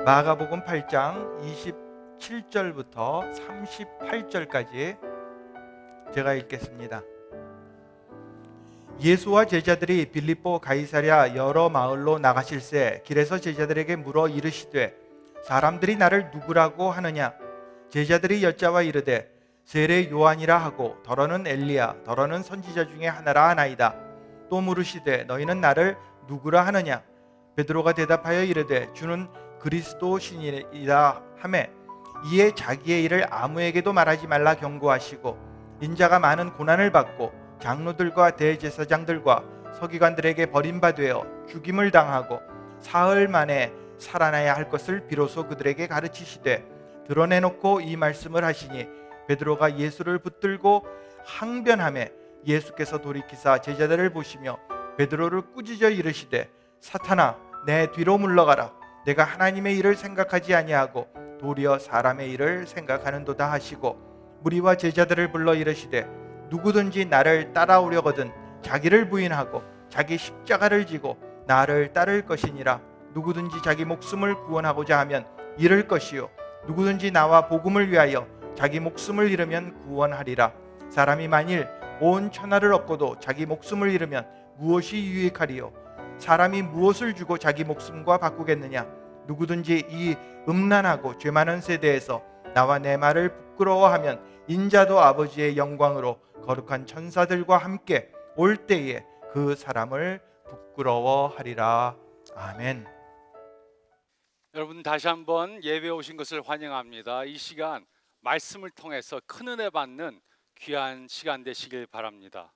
마가복음 8장 27절부터 38절까지 제가 읽겠습니다. 예수와 제자들이 빌립보 가이사랴 여러 마을로 나가실새 길에서 제자들에게 물어 이르시되 사람들이 나를 누구라고 하느냐? 제자들이 여짜와 이르되 세례 요한이라 하고 더러는 엘리야 더러는 선지자 중에 하나라 하나이다. 또 물으시되 너희는 나를 누구라 하느냐? 베드로가 대답하여 이르되 주는 그리스도시니이다 하매 이에 자기의 일을 아무에게도 말하지 말라 경고하시고 인자가 많은 고난을 받고 장로들과 대제사장들과 서기관들에게 버림받되어 죽임을 당하고 사흘 만에 살아나야 할 것을 비로소 그들에게 가르치시되 드러내놓고 이 말씀을 하시니 베드로가 예수를 붙들고 항변하매 예수께서 돌이키사 제자들을 보시며 베드로를 꾸짖어 이르시되 사탄아 내 뒤로 물러가라. 내가 하나님의 일을 생각하지 아니하고 도리어 사람의 일을 생각하는도다 하시고 무리와 제자들을 불러 이르시되 누구든지 나를 따라오려거든 자기를 부인하고 자기 십자가를 지고 나를 따를 것이니라. 누구든지 자기 목숨을 구원하고자 하면 잃을 것이요 누구든지 나와 복음을 위하여 자기 목숨을 잃으면 구원하리라. 사람이 만일 온 천하를 얻고도 자기 목숨을 잃으면 무엇이 유익하리요? 사람이 무엇을 주고 자기 목숨과 바꾸겠느냐? 누구든지 이 음란하고 죄 많은 세대에서 나와 내 말을 부끄러워하면 인자도 아버지의 영광으로 거룩한 천사들과 함께 올 때에 그 사람을 부끄러워하리라. 아멘. 여러분 다시 한번 예배에 오신 것을 환영합니다. 이 시간 말씀을 통해서 큰 은혜 받는 귀한 시간 되시길 바랍니다.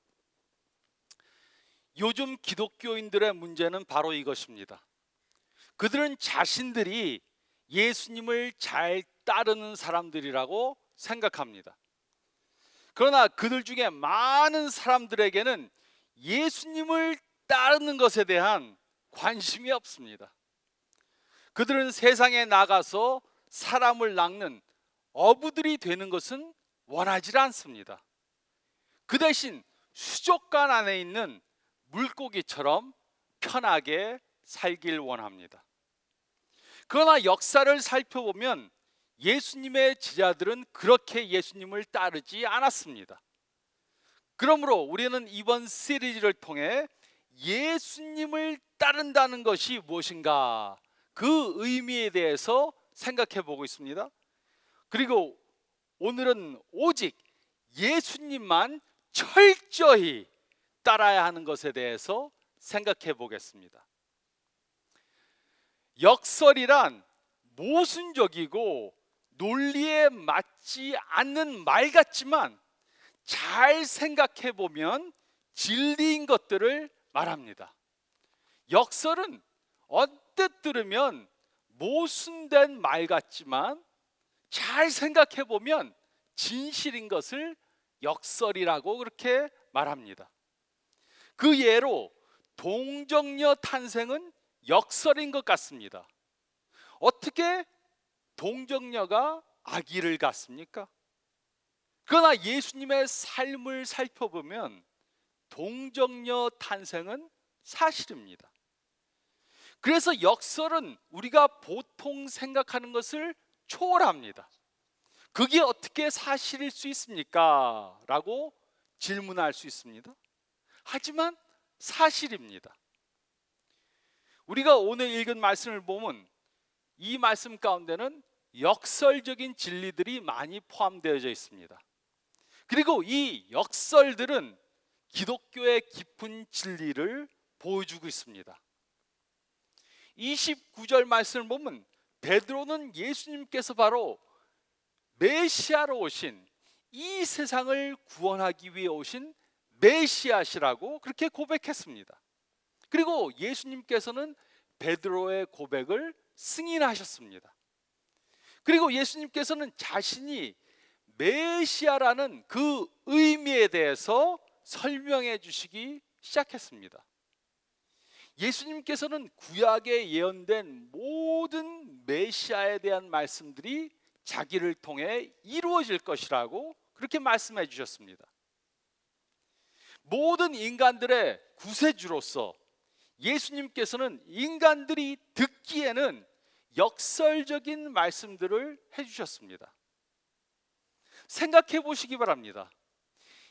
요즘 기독교인들의 문제는 바로 이것입니다. 그들은 자신들이 예수님을 잘 따르는 사람들이라고 생각합니다. 그러나 그들 중에 많은 사람들에게는 예수님을 따르는 것에 대한 관심이 없습니다. 그들은 세상에 나가서 사람을 낚는 어부들이 되는 것은 원하지 않습니다. 그 대신 수족관 안에 있는 물고기처럼 편하게 살길 원합니다. 그러나 역사를 살펴보면 예수님의 제자들은 그렇게 예수님을 따르지 않았습니다. 그러므로 우리는 이번 시리즈를 통해 예수님을 따른다는 것이 무엇인가 그 의미에 대해서 생각해 보고 있습니다. 그리고 오늘은 오직 예수님만 철저히 따라야 하는 것에 대해서 생각해 보겠습니다. 역설이란 모순적이고 논리에 맞지 않는 말 같지만 잘 생각해 보면 진리인 것들을 말합니다. 역설은 언뜻 들으면 모순된 말 같지만 잘 생각해 보면 진실인 것을 역설이라고 그렇게 말합니다. 그 예로 동정녀 탄생은 역설인 것 같습니다. 어떻게 동정녀가 아기를 갖습니까? 그러나 예수님의 삶을 살펴보면 동정녀 탄생은 사실입니다. 그래서 역설은 우리가 보통 생각하는 것을 초월합니다. 그게 어떻게 사실일 수 있습니까? 라고 질문할 수 있습니다. 하지만 사실입니다. 우리가 오늘 읽은 말씀을 보면 이 말씀 가운데는 역설적인 진리들이 많이 포함되어져 있습니다. 그리고 이 역설들은 기독교의 깊은 진리를 보여주고 있습니다. 29절 말씀을 보면 베드로는 예수님께서 바로 메시아로 오신 이 세상을 구원하기 위해 오신 메시아시라고 그렇게 고백했습니다. 그리고 예수님께서는 베드로의 고백을 승인하셨습니다. 그리고 예수님께서는 자신이 메시아라는 그 의미에 대해서 설명해 주시기 시작했습니다. 예수님께서는 구약에 예언된 모든 메시아에 대한 말씀들이 자기를 통해 이루어질 것이라고 그렇게 말씀해 주셨습니다. 모든 인간들의 구세주로서 예수님께서는 인간들이 듣기에는 역설적인 말씀들을 해주셨습니다. 생각해 보시기 바랍니다.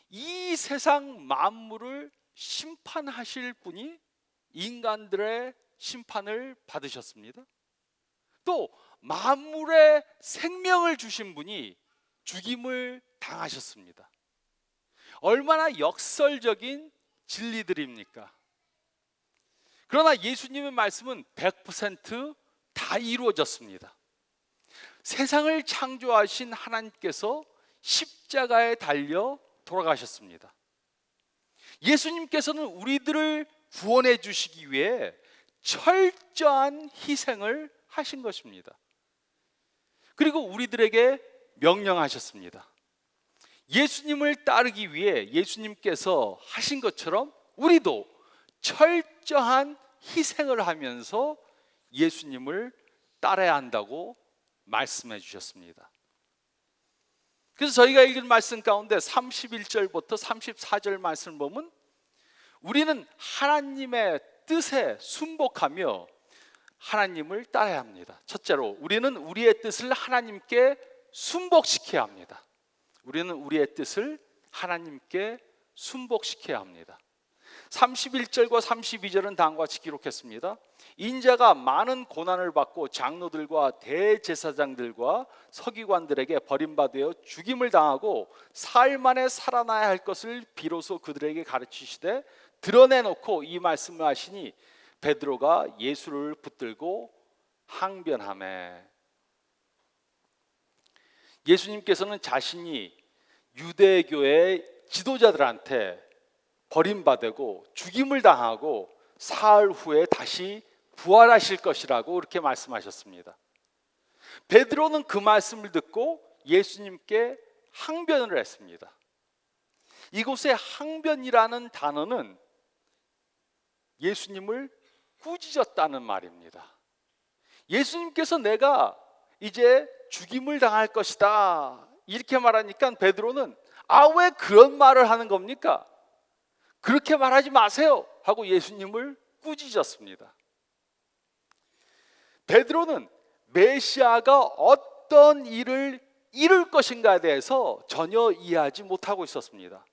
이 세상 만물을 심판하실 분이 인간들의 심판을 받으셨습니다. 또 만물의 생명을 주신 분이 죽임을 당하셨습니다. 얼마나 역설적인 진리들입니까? 그러나 예수님의 말씀은 100% 다 이루어졌습니다. 세상을 창조하신 하나님께서 십자가에 달려 돌아가셨습니다. 예수님께서는 우리들을 구원해 주시기 위해 철저한 희생을 하신 것입니다. 그리고 우리들에게 명령하셨습니다. 예수님을 따르기 위해 예수님께서 하신 것처럼 우리도 철저한 희생을 하면서 예수님을 따라야 한다고 말씀해 주셨습니다. 그래서 저희가 읽은 말씀 가운데 31절부터 34절 말씀을 보면 우리는 하나님의 뜻에 순복하며 하나님을 따라야 합니다. 첫째로 우리는 우리의 뜻을 하나님께 순복시켜야 합니다. 우리는 우리의 뜻을 하나님께 순복시켜야 합니다. 31절과 32절은 다음과 같이 기록했습니다. 인자가 많은 고난을 받고 장로들과 대제사장들과 서기관들에게 버림받아 죽임을 당하고 사흘 만에 살아나야 할 것을 비로소 그들에게 가르치시되 드러내놓고 이 말씀을 하시니 베드로가 예수를 붙들고 항변하매. 예수님께서는 자신이 유대교의 지도자들한테 버림받고 죽임을 당하고 사흘 후에 다시 부활하실 것이라고 그렇게 말씀하셨습니다. 베드로는 그 말씀을 듣고 예수님께 항변을 했습니다. 이곳에 항변이라는 단어는 예수님을 꾸짖었다는 말입니다. 예수님께서 내가 이제 죽임을 당할 것이다 이렇게 말하니까 베드로는 왜 그런 말을 하는 겁니까? 그렇게 말하지 마세요 하고 예수님을 꾸짖었습니다. 베드로는 메시아가 어떤 일을 이룰 것인가에 대해서 전혀 이해하지 못하고 있었습니다.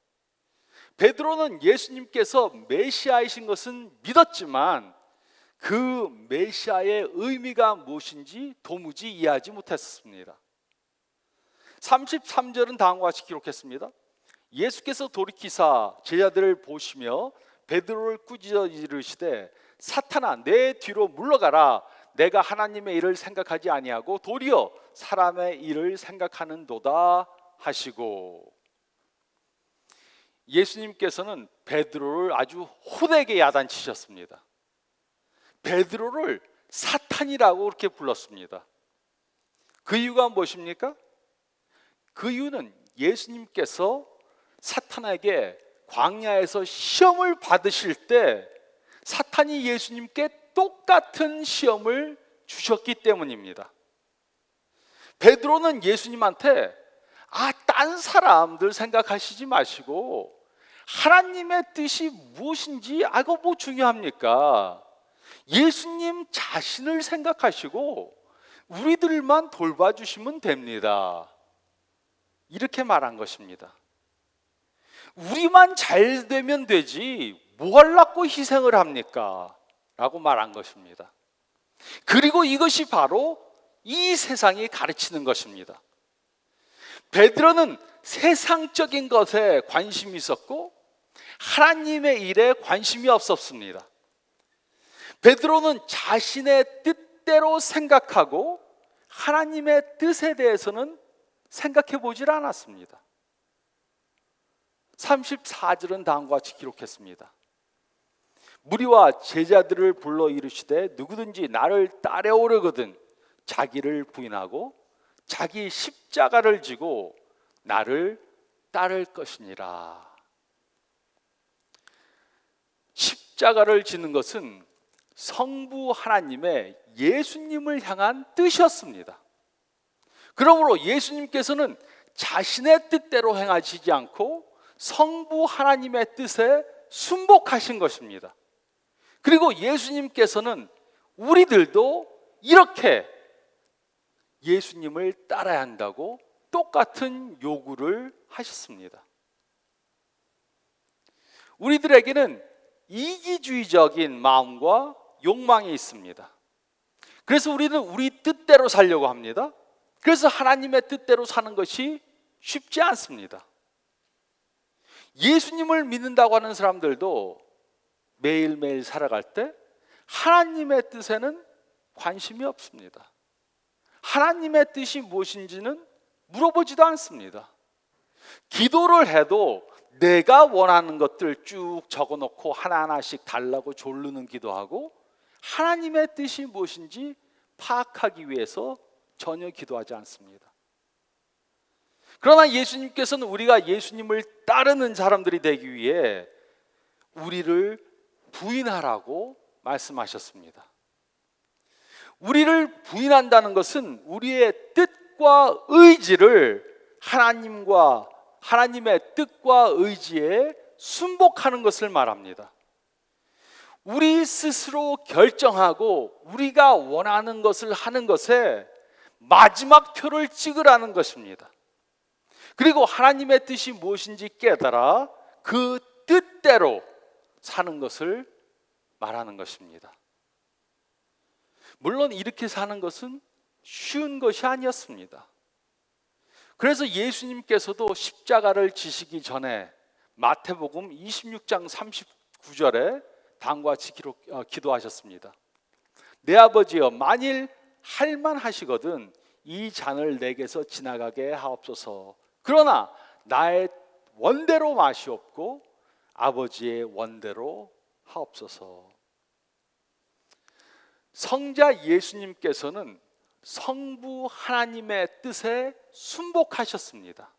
베드로는 예수님께서 메시아이신 것은 믿었지만 그 메시아의 의미가 무엇인지 도무지 이해하지 못했습니다. 33절은 다음과 같이 기록했습니다. 예수께서 돌이키사 제자들을 보시며 베드로를 꾸짖어 이르시되 사탄아 내 뒤로 물러가라. 내가 하나님의 일을 생각하지 아니하고 도리어 사람의 일을 생각하는도다 하시고. 예수님께서는 베드로를 아주 호되게 야단치셨습니다. 베드로를 사탄이라고 그렇게 불렀습니다. 그 이유가 무엇입니까? 그 이유는 예수님께서 사탄에게 광야에서 시험을 받으실 때 사탄이 예수님께 똑같은 시험을 주셨기 때문입니다. 베드로는 예수님한테 딴 사람들 생각하시지 마시고 하나님의 뜻이 무엇인지 뭐 중요합니까? 예수님 자신을 생각하시고 우리들만 돌봐주시면 됩니다. 이렇게 말한 것입니다. 우리만 잘 되면 되지 뭐 하려고 희생을 합니까? 라고 말한 것입니다. 그리고 이것이 바로 이 세상이 가르치는 것입니다. 베드로는 세상적인 것에 관심이 있었고 하나님의 일에 관심이 없었습니다. 베드로는 자신의 뜻대로 생각하고 하나님의 뜻에 대해서는 생각해 보질 않았습니다. 34절은 다음과 같이 기록했습니다. 무리와 제자들을 불러 이르시되 누구든지 나를 따라오려거든 자기를 부인하고 자기 십자가를 지고 나를 따를 것이니라. 십자가를 지는 것은 성부 하나님의 예수님을 향한 뜻이었습니다. 그러므로 예수님께서는 자신의 뜻대로 행하시지 않고 성부 하나님의 뜻에 순복하신 것입니다. 그리고 예수님께서는 우리들도 이렇게 예수님을 따라야 한다고 똑같은 요구를 하셨습니다. 우리들에게는 이기주의적인 마음과 욕망이 있습니다. 그래서 우리는 우리 뜻대로 살려고 합니다. 그래서 하나님의 뜻대로 사는 것이 쉽지 않습니다. 예수님을 믿는다고 하는 사람들도 매일매일 살아갈 때 하나님의 뜻에는 관심이 없습니다. 하나님의 뜻이 무엇인지는 물어보지도 않습니다. 기도를 해도 내가 원하는 것들 쭉 적어놓고 하나하나씩 달라고 조르는 기도하고 하나님의 뜻이 무엇인지 파악하기 위해서 전혀 기도하지 않습니다. 그러나 예수님께서는 우리가 예수님을 따르는 사람들이 되기 위해 우리를 부인하라고 말씀하셨습니다. 우리를 부인한다는 것은 우리의 뜻과 의지를 하나님의 뜻과 의지에 순복하는 것을 말합니다. 우리 스스로 결정하고 우리가 원하는 것을 하는 것에 마지막 표를 찍으라는 것입니다. 그리고 하나님의 뜻이 무엇인지 깨달아 그 뜻대로 사는 것을 말하는 것입니다. 물론 이렇게 사는 것은 쉬운 것이 아니었습니다. 그래서 예수님께서도 십자가를 지시기 전에 마태복음 26장 39절에 다음과 같이 기도하셨습니다. 내 아버지여, 만일 할만하시거든 이 잔을 내게서 지나가게 하옵소서. 그러나 나의 원대로 마시옵고 아버지의 원대로 하옵소서. 성자 예수님께서는 성부 하나님의 뜻에 순복하셨습니다.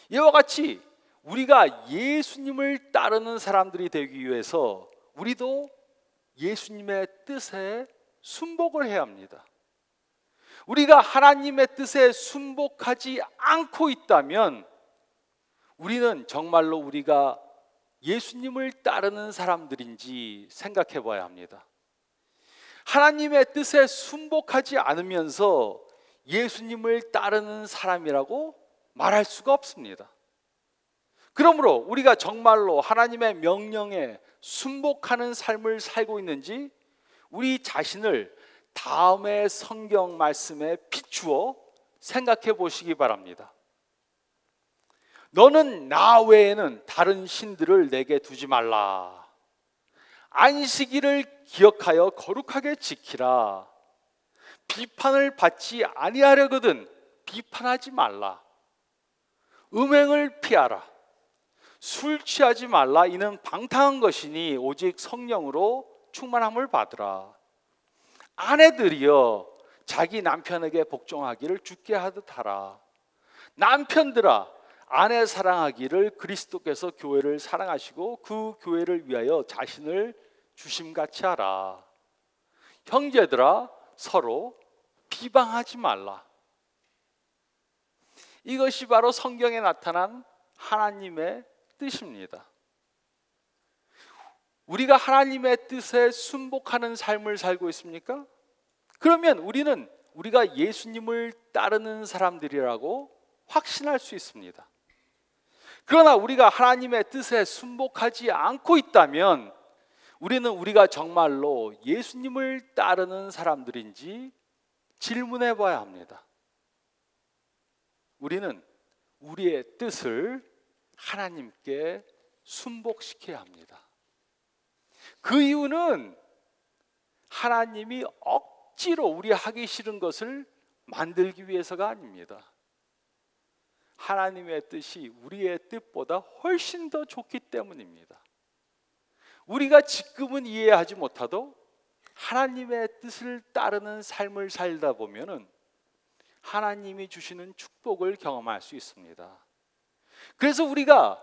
이와 같이 우리가 예수님을 따르는 사람들이 되기 위해서 우리도 예수님의 뜻에 순복을 해야 합니다. 우리가 하나님의 뜻에 순복하지 않고 있다면 우리는 정말로 우리가 예수님을 따르는 사람들인지 생각해 봐야 합니다. 하나님의 뜻에 순복하지 않으면서 예수님을 따르는 사람이라고 말할 수가 없습니다. 그러므로 우리가 정말로 하나님의 명령에 순복하는 삶을 살고 있는지 우리 자신을 다음의 성경 말씀에 비추어 생각해 보시기 바랍니다. 너는 나 외에는 다른 신들을 내게 두지 말라. 안식일을 기억하여 거룩하게 지키라. 비판을 받지 아니하려거든 비판하지 말라. 음행을 피하라. 술 취하지 말라. 이는 방탕한 것이니 오직 성령으로 충만함을 받으라. 아내들이여 자기 남편에게 복종하기를 주께 하듯 하라. 남편들아 아내 사랑하기를 그리스도께서 교회를 사랑하시고 그 교회를 위하여 자신을 주심같이 하라. 형제들아 서로 비방하지 말라. 이것이 바로 성경에 나타난 하나님의 뜻입니다. 우리가 하나님의 뜻에 순복하는 삶을 살고 있습니까? 그러면 우리가 예수님을 따르는 사람들이라고 확신할 수 있습니다. 그러나 우리가 하나님의 뜻에 순복하지 않고 있다면 우리가 정말로 예수님을 따르는 사람들인지 질문해 봐야 합니다. 우리는 우리의 뜻을 하나님께 순복시켜야 합니다. 그 이유는 하나님이 억지로 우리 하기 싫은 것을 만들기 위해서가 아닙니다. 하나님의 뜻이 우리의 뜻보다 훨씬 더 좋기 때문입니다. 우리가 지금은 이해하지 못하도 하나님의 뜻을 따르는 삶을 살다 보면은 하나님이 주시는 축복을 경험할 수 있습니다. 그래서 우리가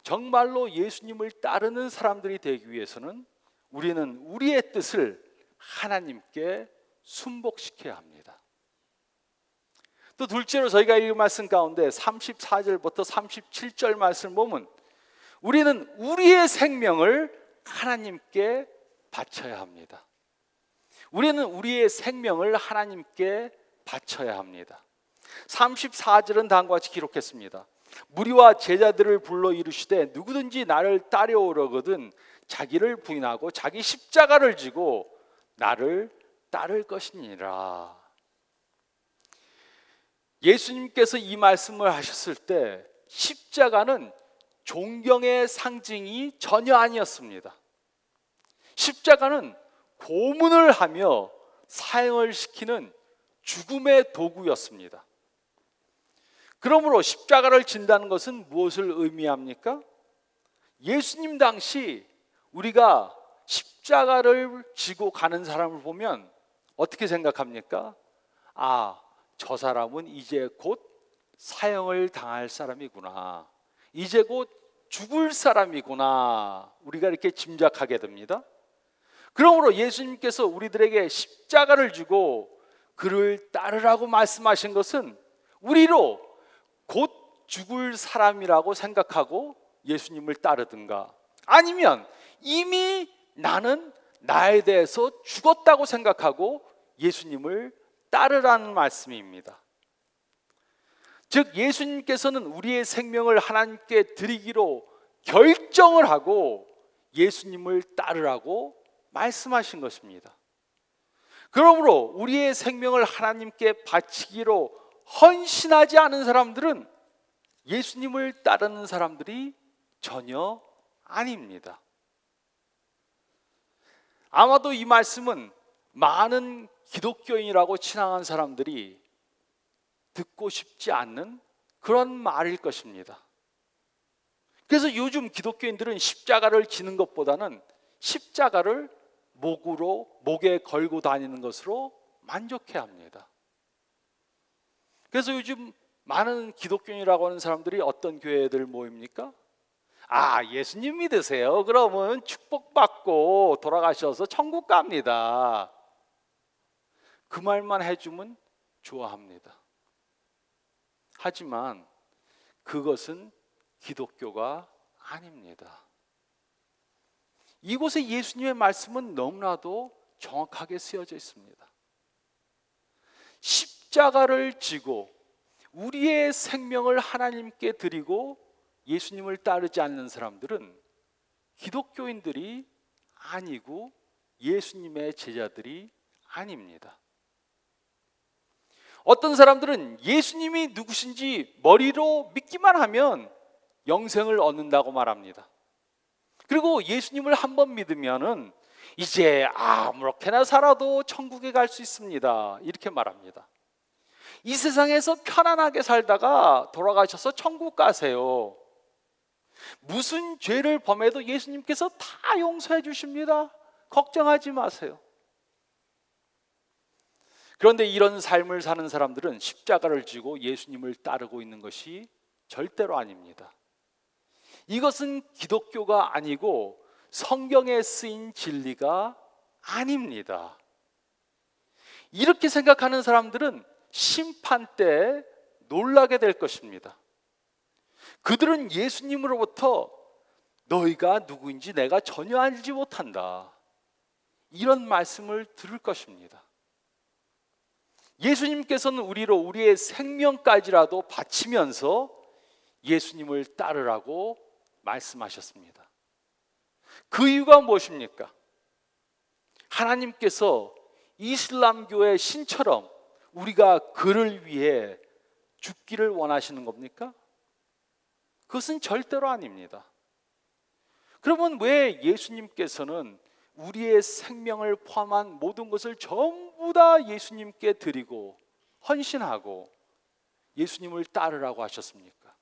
정말로 예수님을 따르는 사람들이 되기 위해서는 우리는 우리의 뜻을 하나님께 순복시켜야 합니다. 또 둘째로 저희가 읽은 말씀 가운데 34절부터 37절 말씀 보면 우리는 우리의 생명을 하나님께 바쳐야 합니다. 우리는 우리의 생명을 하나님께 바쳐야 합니다. 34절은 다음과 같이 기록했습니다. 무리와 제자들을 불러 이르시되 누구든지 나를 따려오려거든 자기를 부인하고 자기 십자가를 지고 나를 따를 것이니라. 예수님께서 이 말씀을 하셨을 때 십자가는 존경의 상징이 전혀 아니었습니다. 십자가는 고문을 하며 사형을 시키는 죽음의 도구였습니다. 그러므로 십자가를 진다는 것은 무엇을 의미합니까? 예수님 당시 우리가 십자가를 지고 가는 사람을 보면 어떻게 생각합니까? 아, 저 사람은 이제 곧 사형을 당할 사람이구나. 이제 곧 죽을 사람이구나. 우리가 이렇게 짐작하게 됩니다. 그러므로 예수님께서 우리들에게 십자가를 지고 그를 따르라고 말씀하신 것은 우리로 곧 죽을 사람이라고 생각하고 예수님을 따르든가, 아니면 이미 나는 나에 대해서 죽었다고 생각하고 예수님을 따르라는 말씀입니다. 즉 예수님께서는 우리의 생명을 하나님께 드리기로 결정을 하고 예수님을 따르라고 말씀하신 것입니다. 그러므로 우리의 생명을 하나님께 바치기로 헌신하지 않은 사람들은 예수님을 따르는 사람들이 전혀 아닙니다. 아마도 이 말씀은 많은 기독교인이라고 친항한 사람들이 듣고 싶지 않는 그런 말일 것입니다. 그래서 요즘 기독교인들은 십자가를 지는 것보다는 십자가를 목에 걸고 다니는 것으로 만족해 합니다. 그래서 요즘 많은 기독교인이라고 하는 사람들이 어떤 교회들 모입니까? 아, 예수님 믿으세요? 그러면 축복받고 돌아가셔서 천국 갑니다. 그 말만 해주면 좋아합니다. 하지만 그것은 기독교가 아닙니다. 이곳에 예수님의 말씀은 너무나도 정확하게 쓰여져 있습니다. 십자가를 지고 우리의 생명을 하나님께 드리고 예수님을 따르지 않는 사람들은 기독교인들이 아니고 예수님의 제자들이 아닙니다. 어떤 사람들은 예수님이 누구신지 머리로 믿기만 하면 영생을 얻는다고 말합니다. 그리고 예수님을 한번 믿으면은 이제 아무렇게나 살아도 천국에 갈 수 있습니다. 이렇게 말합니다. 이 세상에서 편안하게 살다가 돌아가셔서 천국 가세요. 무슨 죄를 범해도 예수님께서 다 용서해 주십니다. 걱정하지 마세요. 그런데 이런 삶을 사는 사람들은 십자가를 지고 예수님을 따르고 있는 것이 절대로 아닙니다. 이것은 기독교가 아니고 성경에 쓰인 진리가 아닙니다. 이렇게 생각하는 사람들은 심판 때 놀라게 될 것입니다. 그들은 예수님으로부터 너희가 누구인지 내가 전혀 알지 못한다, 이런 말씀을 들을 것입니다. 예수님께서는 우리로 우리의 생명까지라도 바치면서 예수님을 따르라고 말씀하셨습니다. 그 이유가 무엇입니까? 하나님께서 이슬람교의 신처럼 우리가 그를 위해 죽기를 원하시는 겁니까? 그것은 절대로 아닙니다. 그러면 왜 예수님께서는 우리의 생명을 포함한 모든 것을 전부 다 예수님께 드리고 헌신하고 예수님을 따르라고 하셨습니까?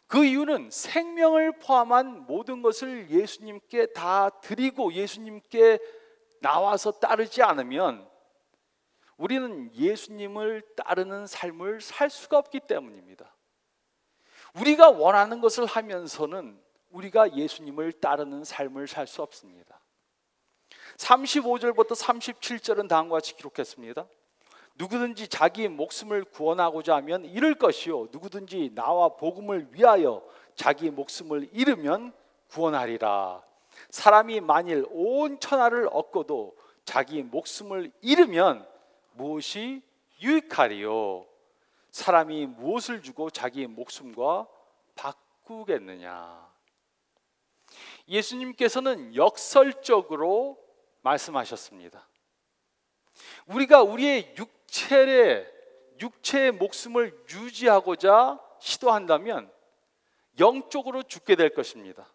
그 이유는 생명을 포함한 모든 것을 예수님께 다 드리고 예수님께 나와서 따르지 않으면 우리는 예수님을 따르는 삶을 살 수가 없기 때문입니다. 우리가 원하는 것을 하면서는 우리가 예수님을 따르는 삶을 살 수 없습니다. 35절부터 37절은 다음과 같이 기록했습니다. 누구든지 자기 목숨을 구원하고자 하면 잃을 것이요 누구든지 나와 복음을 위하여 자기 목숨을 잃으면 구원하리라. 사람이 만일 온 천하를 얻고도 자기 목숨을 잃으면 무엇이 유익하리요? 사람이 무엇을 주고 자기 목숨과 바꾸겠느냐? 예수님께서는 역설적으로 말씀하셨습니다. 우리가 우리의 육체의 목숨을 유지하고자 시도한다면 영적으로 죽게 될 것입니다.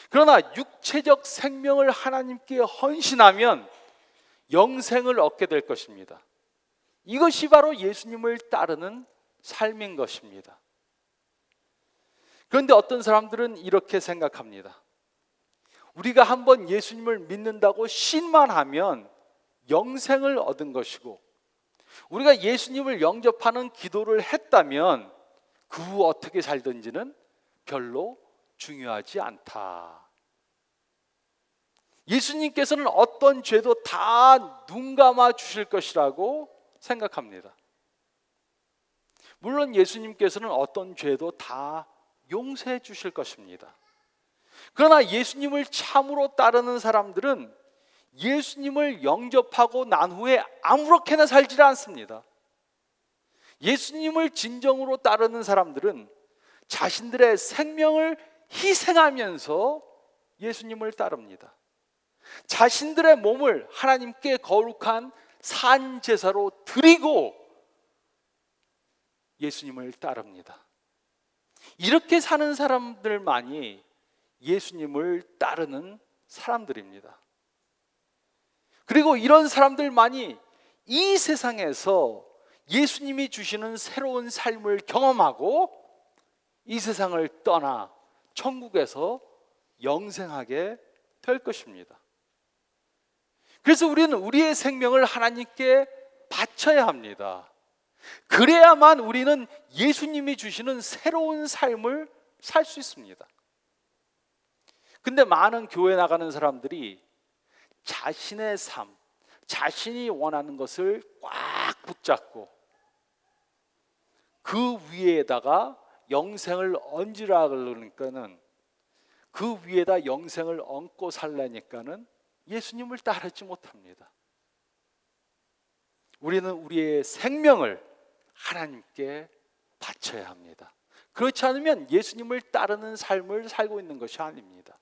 그러나 육체적 생명을 하나님께 헌신하면 영생을 얻게 될 것입니다. 이것이 바로 예수님을 따르는 삶인 것입니다. 그런데 어떤 사람들은 이렇게 생각합니다. 우리가 한번 예수님을 믿는다고 신만 하면 영생을 얻은 것이고, 우리가 예수님을 영접하는 기도를 했다면 그 후 어떻게 살든지는 별로 중요하지 않다. 예수님께서는 어떤 죄도 다 눈 감아 주실 것이라고 생각합니다. 물론 예수님께서는 어떤 죄도 다 용서해 주실 것입니다. 그러나 예수님을 참으로 따르는 사람들은 예수님을 영접하고 난 후에 아무렇게나 살지 않습니다. 예수님을 진정으로 따르는 사람들은 자신들의 생명을 희생하면서 예수님을 따릅니다. 자신들의 몸을 하나님께 거룩한 산 제사로 드리고 예수님을 따릅니다. 이렇게 사는 사람들만이 예수님을 따르는 사람들입니다. 그리고 이런 사람들만이 이 세상에서 예수님이 주시는 새로운 삶을 경험하고 이 세상을 떠나 천국에서 영생하게 될 것입니다. 그래서 우리는 우리의 생명을 하나님께 바쳐야 합니다. 그래야만 우리는 예수님이 주시는 새로운 삶을 살 수 있습니다. 근데 많은 교회 나가는 사람들이 자신의 삶, 자신이 원하는 것을 꽉 붙잡고 그 위에다가 영생을 얹으라 그러니까는, 그 위에다 영생을 얹고 살라니까는 예수님을 따르지 못합니다. 우리는 우리의 생명을 하나님께 바쳐야 합니다. 그렇지 않으면 예수님을 따르는 삶을 살고 있는 것이 아닙니다.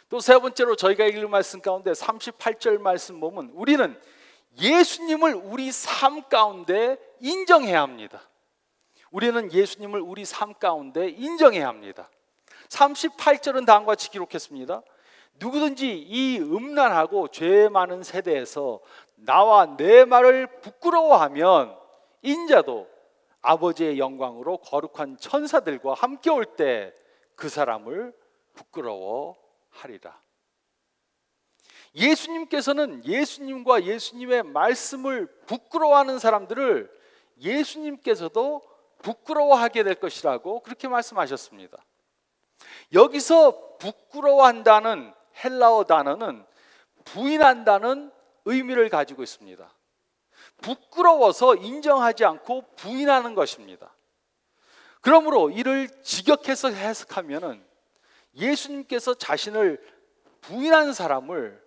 또 세 번째로 저희가 읽은 말씀 가운데 38절 말씀 보면 우리는 예수님을 우리 삶 가운데 인정해야 합니다. 우리는 예수님을 우리 삶 가운데 인정해야 합니다. 38절은 다음과 같이 기록했습니다. 누구든지 이 음란하고 죄 많은 세대에서 나와 내 말을 부끄러워하면 인자도 아버지의 영광으로 거룩한 천사들과 함께 올 때 그 사람을 부끄러워하리라. 예수님께서는 예수님과 예수님의 말씀을 부끄러워하는 사람들을 예수님께서도 부끄러워하게 될 것이라고 그렇게 말씀하셨습니다. 여기서 부끄러워한다는 헬라어 단어는 부인한다는 의미를 가지고 있습니다. 부끄러워서 인정하지 않고 부인하는 것입니다. 그러므로 이를 직역해서 해석하면은 예수님께서 자신을 부인한 사람을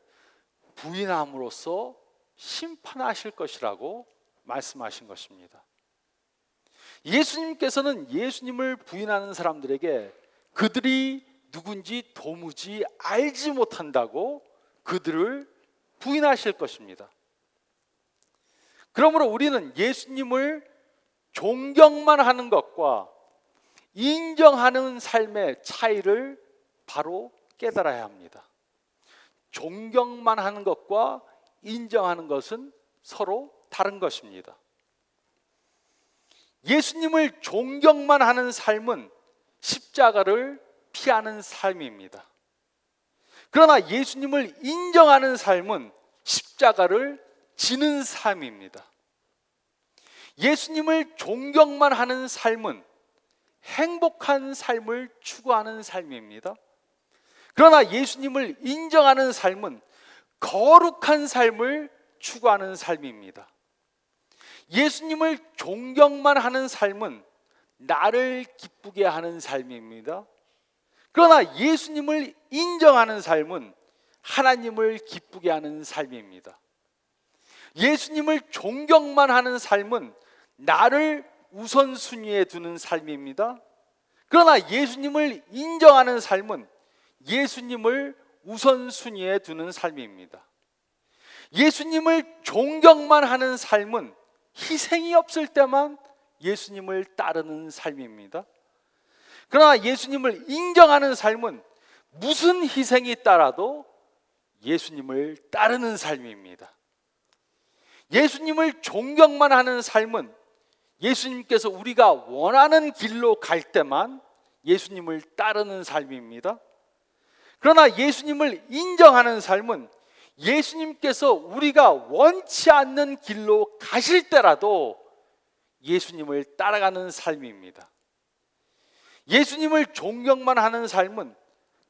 부인함으로써 심판하실 것이라고 말씀하신 것입니다. 예수님께서는 예수님을 부인하는 사람들에게 그들이 누군지 도무지 알지 못한다고 그들을 부인하실 것입니다. 그러므로 우리는 예수님을 존경만 하는 것과 인정하는 삶의 차이를 바로 깨달아야 합니다. 존경만 하는 것과 인정하는 것은 서로 다른 것입니다. 예수님을 존경만 하는 삶은 십자가를 피하는 삶입니다. 그러나 예수님을 인정하는 삶은 십자가를 지는 삶입니다. 예수님을 존경만 하는 삶은 행복한 삶을 추구하는 삶입니다. 그러나 예수님을 인정하는 삶은 거룩한 삶을 추구하는 삶입니다. 예수님을 존경만 하는 삶은 나를 기쁘게 하는 삶입니다. 그러나 예수님을 인정하는 삶은 하나님을 기쁘게 하는 삶입니다. 예수님을 존경만 하는 삶은 나를 우선순위에 두는 삶입니다. 그러나 예수님을 인정하는 삶은 예수님을 우선순위에 두는 삶입니다. 예수님을 존경만 하는 삶은 희생이 없을 때만 예수님을 따르는 삶입니다. 그러나 예수님을 인정하는 삶은 무슨 희생이 있더라도 예수님을 따르는 삶입니다. 예수님을 존경만 하는 삶은 예수님께서 우리가 원하는 길로 갈 때만 예수님을 따르는 삶입니다. 그러나 예수님을 인정하는 삶은 예수님께서 우리가 원치 않는 길로 가실 때라도 예수님을 따라가는 삶입니다. 예수님을 존경만 하는 삶은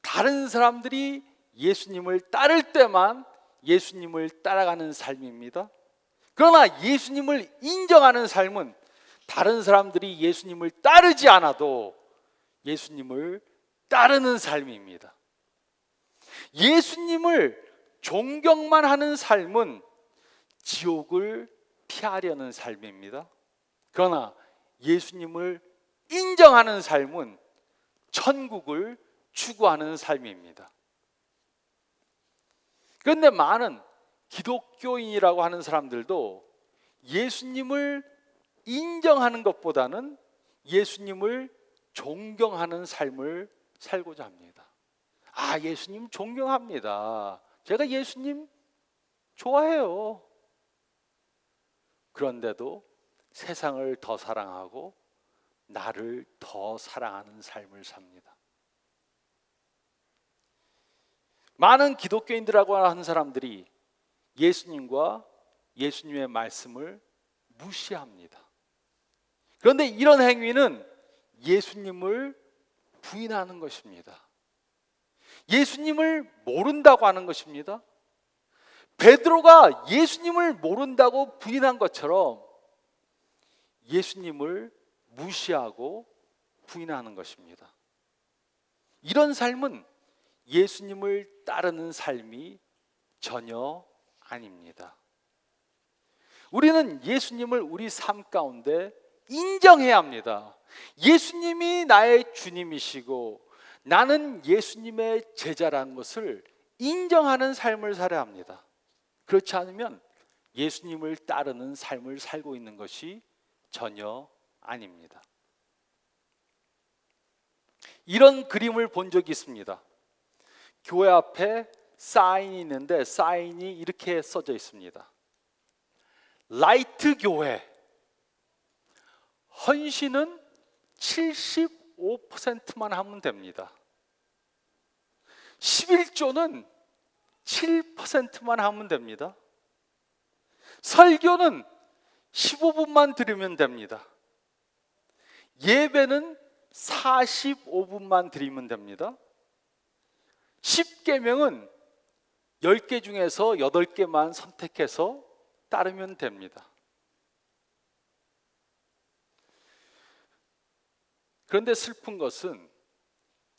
다른 사람들이 예수님을 따를 때만 예수님을 따라가는 삶입니다. 그러나 예수님을 인정하는 삶은 다른 사람들이 예수님을 따르지 않아도 예수님을 따르는 삶입니다. 예수님을 존경만 하는 삶은 지옥을 피하려는 삶입니다. 그러나 예수님을 인정하는 삶은 천국을 추구하는 삶입니다. 그런데 많은 기독교인이라고 하는 사람들도 예수님을 인정하는 것보다는 예수님을 존경하는 삶을 살고자 합니다. 아, 예수님 존경합니다. 제가 예수님 좋아해요. 그런데도 세상을 더 사랑하고 나를 더 사랑하는 삶을 삽니다. 많은 기독교인들이라고 하는 사람들이 예수님과 예수님의 말씀을 무시합니다. 그런데 이런 행위는 예수님을 부인하는 것입니다. 예수님을 모른다고 하는 것입니다. 베드로가 예수님을 모른다고 부인한 것처럼 예수님을 무시하고 부인하는 것입니다. 이런 삶은 예수님을 따르는 삶이 전혀 아닙니다. 우리는 예수님을 우리 삶 가운데 인정해야 합니다. 예수님이 나의 주님이시고 나는 예수님의 제자라는 것을 인정하는 삶을 살아야 합니다. 그렇지 않으면 예수님을 따르는 삶을 살고 있는 것이 전혀 아닙니다. 이런 그림을 본 적이 있습니다. 교회 앞에 사인이 있는데 사인이 이렇게 써져 있습니다. 라이트 교회, 헌신은 75%만 하면 됩니다. 11조는 7%만 하면 됩니다. 설교는 15분만 들으면 됩니다. 예배는 45분만 드리면 됩니다. 10계명은 10개 중에서 8개만 선택해서 따르면 됩니다. 그런데 슬픈 것은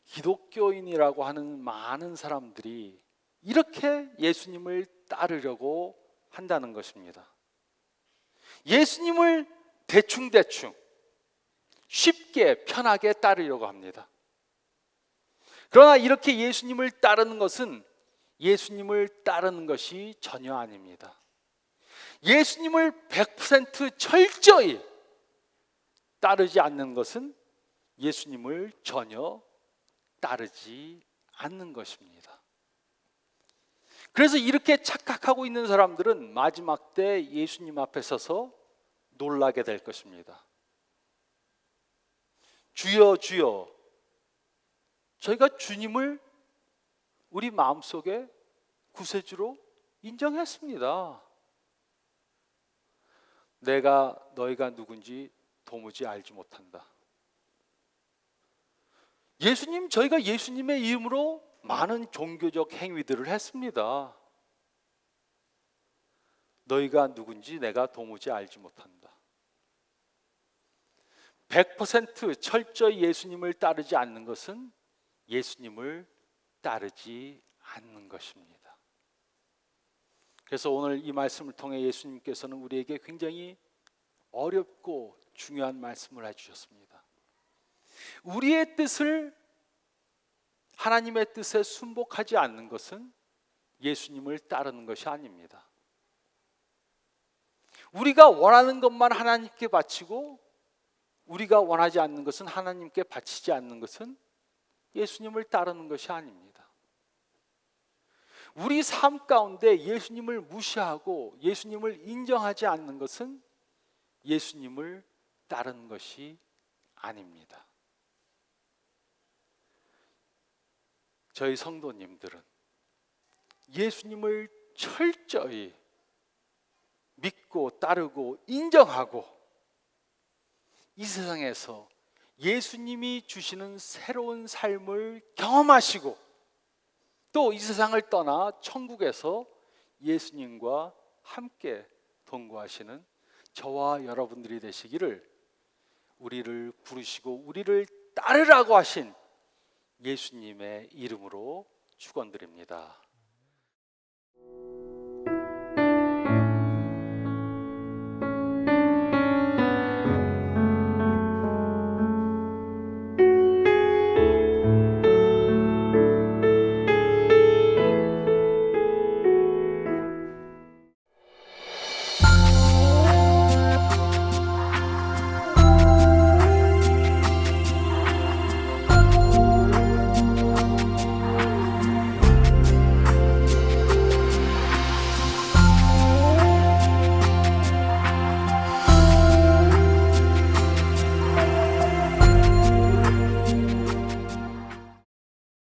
기독교인이라고 하는 많은 사람들이 이렇게 예수님을 따르려고 한다는 것입니다. 예수님을 대충대충 쉽게 편하게 따르려고 합니다. 그러나 이렇게 예수님을 따르는 것은 예수님을 따르는 것이 전혀 아닙니다. 예수님을 100% 철저히 따르지 않는 것은 예수님을 전혀 따르지 않는 것입니다. 그래서 이렇게 착각하고 있는 사람들은 마지막 때 예수님 앞에 서서 놀라게 될 것입니다. 주여 주여, 저희가 주님을 우리 마음속에 구세주로 인정했습니다. 내가 너희가 누군지 도무지 알지 못한다. 예수님, 저희가 예수님의 이름으로 많은 종교적 행위들을 했습니다. 너희가 누군지 내가 도무지 알지 못한다. 100% 철저히 예수님을 따르지 않는 것은 예수님을 따르지 않는 것입니다. 그래서 오늘 이 말씀을 통해 예수님께서는 우리에게 굉장히 어렵고 중요한 말씀을 해주셨습니다. 우리의 뜻을 하나님의 뜻에 순복하지 않는 것은 예수님을 따르는 것이 아닙니다. 우리가 원하는 것만 하나님께 바치고 우리가 원하지 않는 것은 하나님께 바치지 않는 것은 예수님을 따르는 것이 아닙니다. 우리 삶 가운데 예수님을 무시하고 예수님을 인정하지 않는 것은 예수님을 따르는 것이 아닙니다. 저희 성도님들은 예수님을 철저히 믿고 따르고 인정하고 이 세상에서 예수님이 주시는 새로운 삶을 경험하시고 또 이 세상을 떠나 천국에서 예수님과 함께 동거하시는 저와 여러분들이 되시기를 우리를 부르시고 우리를 따르라고 하신 예수님의 이름으로 축원드립니다.